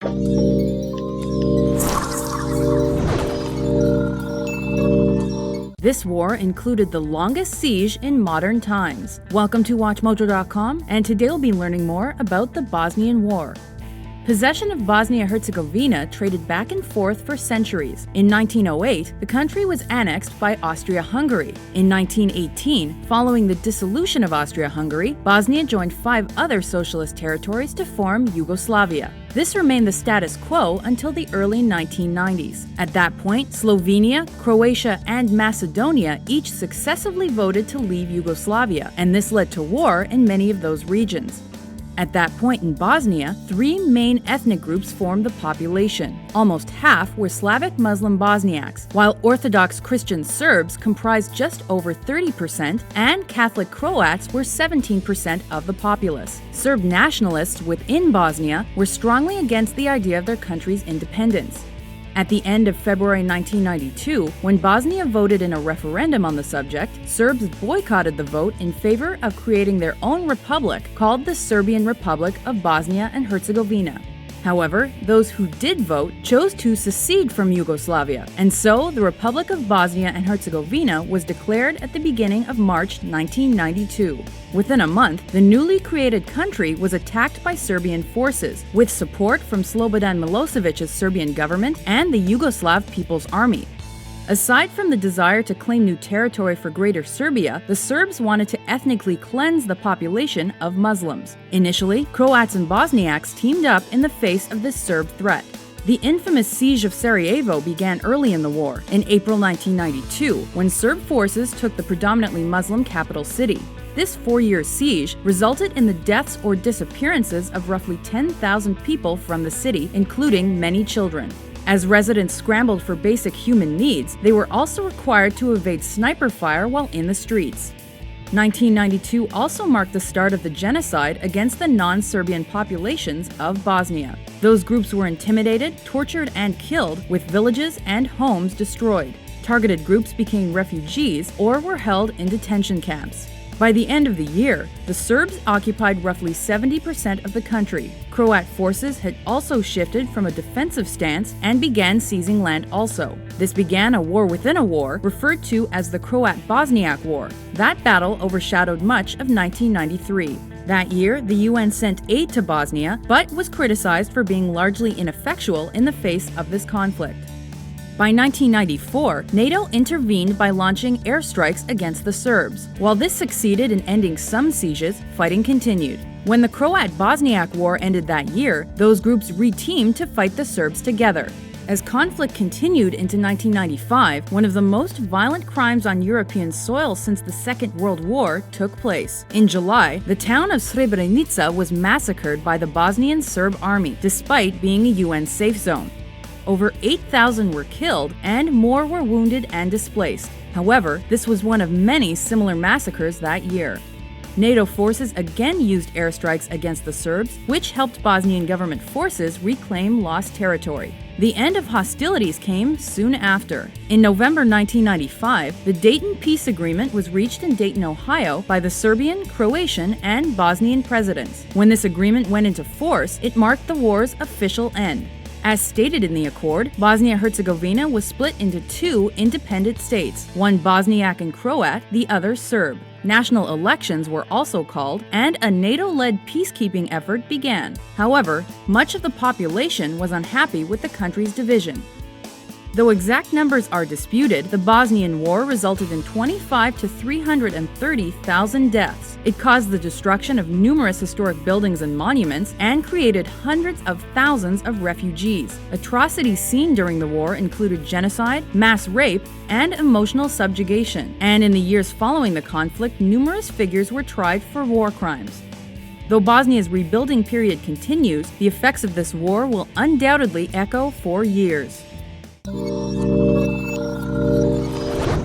This war included the longest siege in modern times. Welcome to WatchMojo.com, and today we'll be learning more about the Bosnian War. Possession of Bosnia-Herzegovina traded back and forth for centuries. In 1908, the country was annexed by Austria-Hungary. In 1918, following the dissolution of Austria-Hungary, Bosnia joined 5 other socialist territories to form Yugoslavia. This remained the status quo until the early 1990s. At that point, Slovenia, Croatia, and Macedonia each successively voted to leave Yugoslavia, and this led to war in many of those regions. At that point in Bosnia, 3 main ethnic groups formed the population. Almost half were Slavic Muslim Bosniaks, while Orthodox Christian Serbs comprised just over 30%, and Catholic Croats were 17% of the populace. Serb nationalists within Bosnia were strongly against the idea of their country's independence. At the end of February 1992, when Bosnia voted in a referendum on the subject, Serbs boycotted the vote in favor of creating their own republic called the Serbian Republic of Bosnia and Herzegovina. However, those who did vote chose to secede from Yugoslavia, and so the Republic of Bosnia and Herzegovina was declared at the beginning of March 1992. Within a month, the newly created country was attacked by Serbian forces, with support from Slobodan Milosevic's Serbian government and the Yugoslav People's Army. Aside from the desire to claim new territory for Greater Serbia, the Serbs wanted to ethnically cleanse the population of Muslims. Initially, Croats and Bosniaks teamed up in the face of this Serb threat. The infamous siege of Sarajevo began early in the war, in April 1992, when Serb forces took the predominantly Muslim capital city. This 4-year siege resulted in the deaths or disappearances of roughly 10,000 people from the city, including many children. As residents scrambled for basic human needs, they were also required to evade sniper fire while in the streets. 1992 also marked the start of the genocide against the non-Serbian populations of Bosnia. Those groups were intimidated, tortured, and killed, with villages and homes destroyed. Targeted groups became refugees or were held in detention camps. By the end of the year, the Serbs occupied roughly 70% of the country. Croat forces had also shifted from a defensive stance and began seizing land also. This began a war within a war, referred to as the Croat-Bosniak War. That battle overshadowed much of 1993. That year, the UN sent aid to Bosnia, but was criticized for being largely ineffectual in the face of this conflict. By 1994, NATO intervened by launching airstrikes against the Serbs. While this succeeded in ending some sieges, fighting continued. When the Croat-Bosniak War ended that year, those groups re-teamed to fight the Serbs together. As conflict continued into 1995, one of the most violent crimes on European soil since the Second World War took place. In July, the town of Srebrenica was massacred by the Bosnian Serb army, despite being a UN safe zone. Over 8,000 were killed, and more were wounded and displaced. However, this was one of many similar massacres that year. NATO forces again used airstrikes against the Serbs, which helped Bosnian government forces reclaim lost territory. The end of hostilities came soon after. In November 1995, the Dayton Peace Agreement was reached in Dayton, Ohio by the Serbian, Croatian, and Bosnian presidents. When this agreement went into force, it marked the war's official end. As stated in the accord, Bosnia-Herzegovina was split into 2 independent states, one Bosniak and Croat, the other Serb. National elections were also called, and a NATO-led peacekeeping effort began. However, much of the population was unhappy with the country's division. Though exact numbers are disputed, the Bosnian War resulted in 25 to 330,000 deaths. It caused the destruction of numerous historic buildings and monuments and created hundreds of thousands of refugees. Atrocities seen during the war included genocide, mass rape, and emotional subjugation. And in the years following the conflict, numerous figures were tried for war crimes. Though Bosnia's rebuilding period continues, the effects of this war will undoubtedly echo for years.